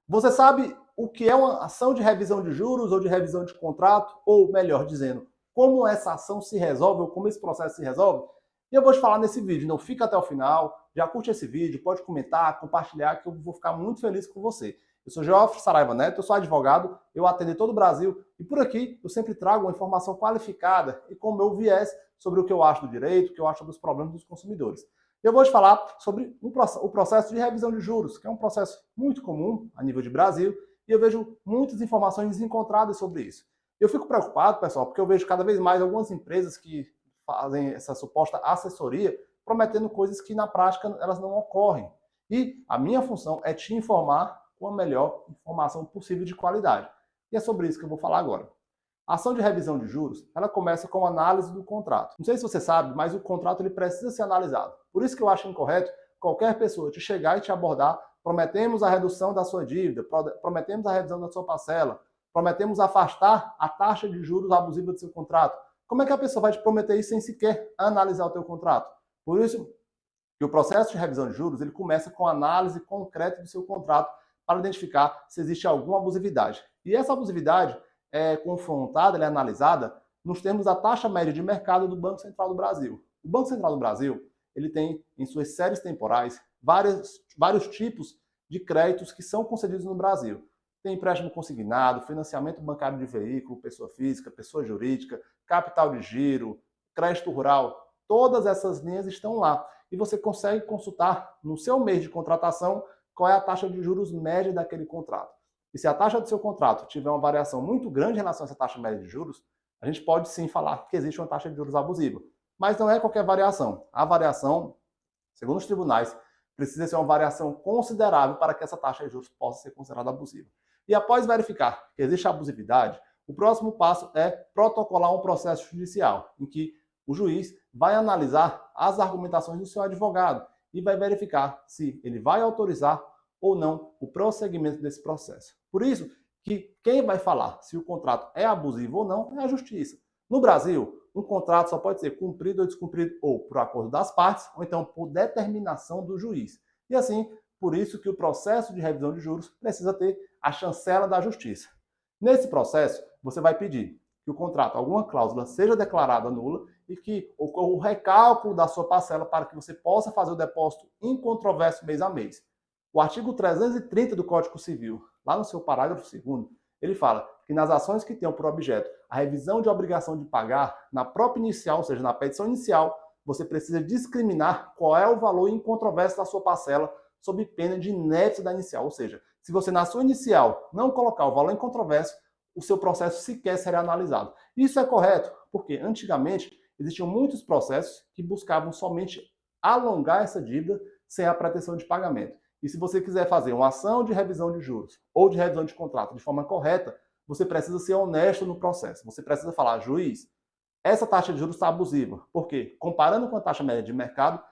Você sabe o que é uma ação de revisão de juros ou de revisão de contrato? Ou, melhor dizendo, como essa ação se resolve ou como esse processo se resolve? E eu vou te falar nesse vídeo. Não fica até o final, já curte esse vídeo, pode comentar, compartilhar, que eu vou ficar muito feliz com você. Eu sou Geoffrey Saraiva Neto, eu sou advogado, eu atendo em todo o Brasil e por aqui eu sempre trago uma informação qualificada e com o meu viés sobre o que eu acho do direito, o que eu acho sobre os problemas dos consumidores. Eu vou te falar sobre o processo de revisão de juros, que é um processo muito comum a nível de Brasil, e eu vejo muitas informações desencontradas sobre isso. Eu fico preocupado, pessoal, porque eu vejo cada vez mais algumas empresas que fazem essa suposta assessoria, prometendo coisas que na prática elas não ocorrem. E a minha função é te informar com a melhor informação possível de qualidade. E é sobre isso que eu vou falar agora. A ação de revisão de juros, ela começa com a análise do contrato. Não sei se você sabe, mas o contrato ele precisa ser analisado. Por isso que eu acho incorreto qualquer pessoa te chegar e te abordar, prometemos a redução da sua dívida, prometemos a redução da sua parcela, prometemos afastar a taxa de juros abusiva do seu contrato. Como é que a pessoa vai te prometer isso sem sequer analisar o teu contrato? Por isso que o processo de revisão de juros ele começa com a análise concreta do seu contrato para identificar se existe alguma abusividade. E essa abusividade é confrontada, ela é analisada nos termos da taxa média de mercado do Banco Central do Brasil. O Banco Central do Brasil ele tem em suas séries temporais vários tipos de créditos que são concedidos no Brasil. Tem empréstimo consignado, financiamento bancário de veículo, pessoa física, pessoa jurídica, capital de giro, crédito rural. Todas essas linhas estão lá e você consegue consultar no seu mês de contratação qual é a taxa de juros média daquele contrato. E se a taxa do seu contrato tiver uma variação muito grande em relação a essa taxa média de juros, a gente pode sim falar que existe uma taxa de juros abusiva. Mas não é qualquer variação. A variação, segundo os tribunais, precisa ser uma variação considerável para que essa taxa de juros possa ser considerada abusiva. E após verificar que existe abusividade, o próximo passo é protocolar um processo judicial, em que o juiz vai analisar as argumentações do seu advogado e vai verificar se ele vai autorizar ou não o prosseguimento desse processo. Por isso que quem vai falar se o contrato é abusivo ou não é a justiça. No Brasil, um contrato só pode ser cumprido ou descumprido ou por acordo das partes ou então por determinação do juiz. E assim, por isso que o processo de revisão de juros precisa ter a chancela da justiça. Nesse processo, você vai pedir que o contrato, alguma cláusula, seja declarada nula e que ocorra o recálculo da sua parcela para que você possa fazer o depósito incontroverso mês a mês. O artigo 330 do Código Civil, lá no seu parágrafo 2º, ele fala que nas ações que tenham por objeto a revisão de obrigação de pagar, na própria inicial, ou seja, na petição inicial, você precisa discriminar qual é o valor incontroverso da sua parcela sob pena de inépcia da inicial. Ou seja, se você na sua inicial não colocar o valor incontroverso, o seu processo sequer será analisado. Isso é correto, porque antigamente existiam muitos processos que buscavam somente alongar essa dívida sem a pretensão de pagamento. E se você quiser fazer uma ação de revisão de juros ou de revisão de contrato de forma correta, você precisa ser honesto no processo. Você precisa falar, juiz, essa taxa de juros está abusiva. Por quê? Comparando com a taxa média de mercado,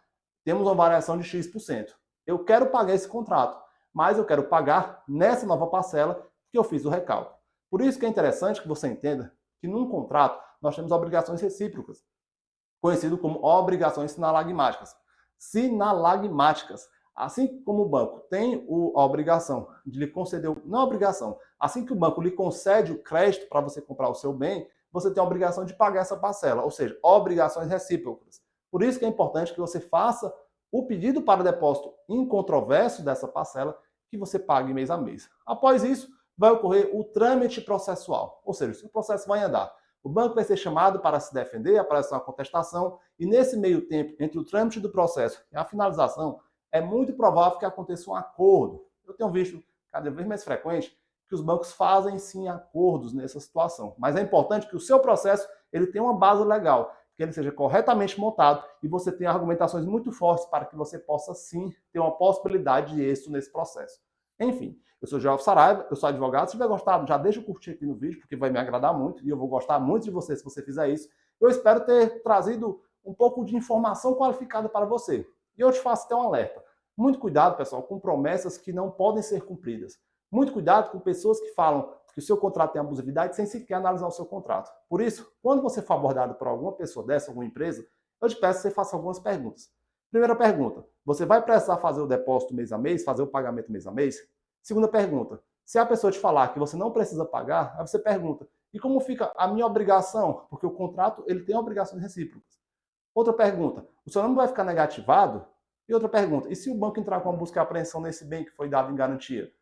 temos uma variação de X%. Eu quero pagar esse contrato, mas eu quero pagar nessa nova parcela que eu fiz o recálculo. Por isso que é interessante que você entenda que num contrato nós temos obrigações recíprocas, conhecido como obrigações sinalagmáticas. Sinalagmáticas. Assim como o banco tem a obrigação de lhe conceder, não a obrigação, assim que o banco lhe concede o crédito para você comprar o seu bem, você tem a obrigação de pagar essa parcela, ou seja, obrigações recíprocas. Por isso que é importante que você faça o pedido para depósito incontroverso dessa parcela que você pague mês a mês. Após isso, vai ocorrer o trâmite processual, ou seja, o processo vai andar. O banco vai ser chamado para se defender, aparece uma contestação, e nesse meio tempo, entre o trâmite do processo e a finalização, é muito provável que aconteça um acordo. Eu tenho visto cada vez mais frequente que os bancos fazem sim acordos nessa situação, mas é importante que o seu processo ele tenha uma base legal, que ele seja corretamente montado e você tenha argumentações muito fortes para que você possa sim ter uma possibilidade de êxito nesse processo. Enfim, eu sou Geoffrey Saraiva, eu sou advogado. Se tiver gostado, já deixa o curtir aqui no vídeo, porque vai me agradar muito e eu vou gostar muito de você se você fizer isso. Eu espero ter trazido um pouco de informação qualificada para você. E eu te faço até um alerta. Muito cuidado, pessoal, com promessas que não podem ser cumpridas. Muito cuidado com pessoas que falam que o seu contrato tem abusividade sem sequer analisar o seu contrato. Por isso, quando você for abordado por alguma pessoa dessa, alguma empresa, eu te peço que você faça algumas perguntas. Primeira pergunta, você vai precisar fazer o depósito mês a mês, fazer o pagamento mês a mês? Segunda pergunta, se a pessoa te falar que você não precisa pagar, aí você pergunta, e como fica a minha obrigação? Porque o contrato ele tem obrigações recíprocas. Outra pergunta, o seu nome vai ficar negativado? E outra pergunta, e se o banco entrar com uma busca e apreensão nesse bem que foi dado em garantia?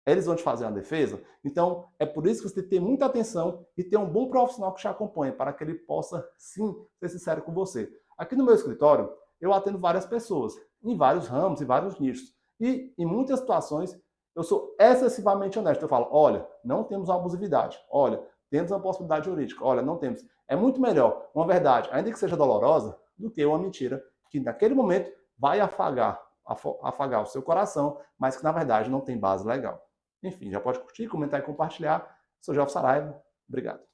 Eles vão te fazer uma defesa? Então, é por isso que você tem que ter muita atenção e ter um bom profissional que te acompanhe, para que ele possa, sim, ser sincero com você. Aqui no meu escritório, eu atendo várias pessoas, em vários ramos, em vários nichos. E, em muitas situações, eu sou excessivamente honesto. Eu falo, olha, não temos uma abusividade. Olha, temos uma possibilidade jurídica. Olha, não temos. É muito melhor uma verdade, ainda que seja dolorosa, do que uma mentira que, naquele momento, vai afagar o seu coração, mas que, na verdade, não tem base legal. Enfim, já pode curtir, comentar e compartilhar. Sou Gelson Saraiva. Obrigado.